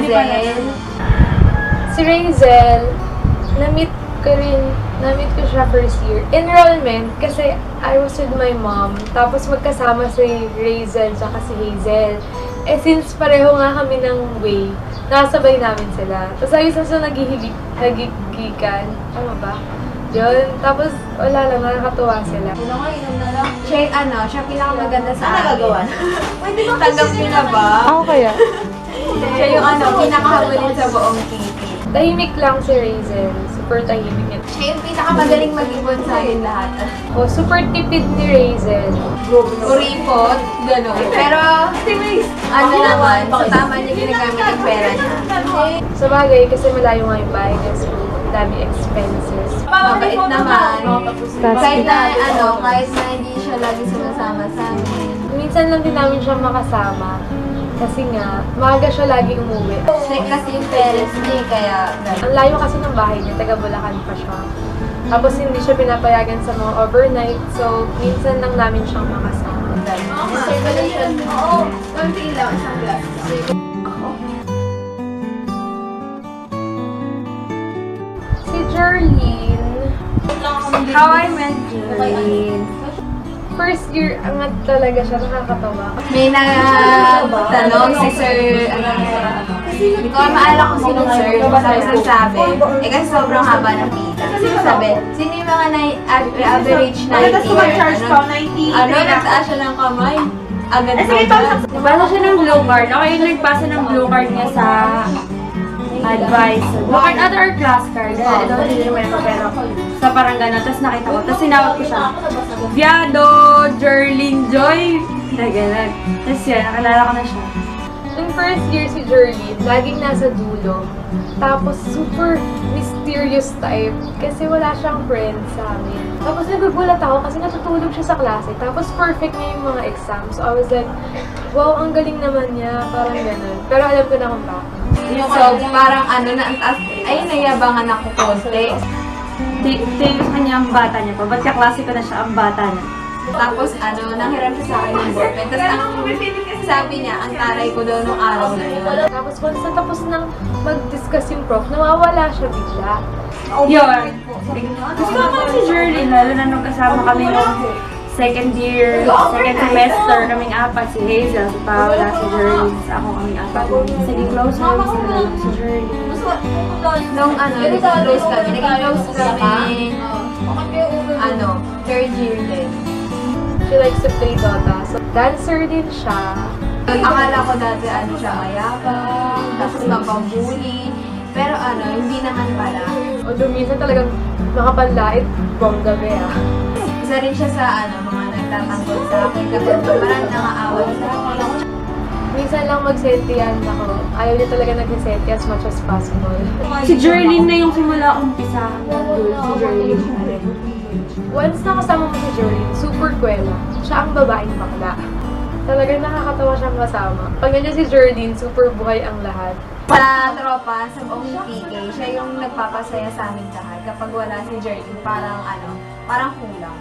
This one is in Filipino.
Razel. Si Razel, na-meet ko siya first year. Enrollment, kasi I was with my mom. Tapos magkasama si Razel tsaka si Hazel. Eh, since pareho nga kami ng way, nakasabay namin sila. Tapos ayos na sila nagigikan. Tama ba? Yun. Tapos, wala lang, nakakatuwa sila. Siya pinakamaganda sa akin. Tanggap niyo na ba? Ako kaya? Siya yung pinakahabulin sa buong TV. Tahimik lang si Razel. Super tahimik. Siya yung pinakamagaling mag-ibon sa akin lahat. Oh, super tipid ni Razel. Kuripot, gano'n. Pero, naman, sa tama niya ginagamit yung pera niya. Sa bagay, kasi malayo nga yung bahay niya, so dami expenses. Mabait naman. Kahit na hindi siya lagi sumasama sa amin. Minsan lang din namin siya makasama. Kasi nga, maaga siya lagi umuwi. Strict kasi yung parents niya, kaya Ang layo kasi ng bahay niya, taga Bulacan pa siya. Tapos hindi siya pinapayagan sa mga overnight, so minsan lang namin siyang makasama. circulation. Oo, konti lang, isang glass. Si Jerlyn, How I Met Jerlyn. first year, angat talaga siya, nakakatawa. May nagtanong si Sir, hindi ko maalala kung sinong Sir, tapos nagsabi, kasi sobrang haba ng pila. Sabi, sino yung mga average 90? Nagtaas siya ng kamay. Agad Nabasa siya ng blue card. Ako yung nagbasa ng blue card niya sa advice. Blue card at our class card. I don't really remember, pero sa parang gano'n. Tapos nakita ko. Tapos sinawag ko siya. Viado, Jerlyn Joy. Na gano'n. Tapos yun, nakalala ko na siya. Nung first year si Jerlyn, laging nasa dulo. Tapos super mysterious type kasi wala siyang friends sa amin. Tapos nagugulat ako kasi natutulog siya sa klase. Tapos perfect niya yung mga exams. So I was like, wow, ang galing naman niya. Parang ganun. Pero alam ko na kung bakit. So, parang nayabangan ako konti. Tingin ko kanya ang bata niya pa. Ba't kaklase ko na siya ang bata niya? Tapos nanghiram siya sa akin ng ballpen. Tapos sabi niya, ang taray ko daw nung araw na yun. Tapos once natapos nang mag-discuss yung prof, nawawala siya bigla. Yun. Gusto ko si Jerlyn, lalo na nung kasama kami nung second semester, kaming apat, si Hazel, si Paula, si Jerlyn, ako kaming apat. Sige, close friends na lang si Jerlyn. Nung close kami, naging close kami, third year din. She likes to play Dota. So, dancer din siya. Akala ko dati siya mayabang, tapos mapambuli. Pero hindi naman pala. Although minsan talagang makapanlait, bongga be ah. Isa rin siya sa mga nagtatanggol sa akin kapag parang nakaawal sa akin. Minsan lang magsentiyan ako. Ayaw niya talaga nagsisenti as much as possible. Si Jerlyn na yung simula umpisa. Si Jerlyn. Once nakasama mo si Jerlyn, super kwela. Siya ang babaeng bakla. Talagang nakakatawa siyang kasama. Pag nandiyan si Jerlyn, super buhay ang lahat. Sa tropa, sa buong PK, siya yung nagpapasaya sa amin lahat. Kapag wala si Jerlyn, parang kulang.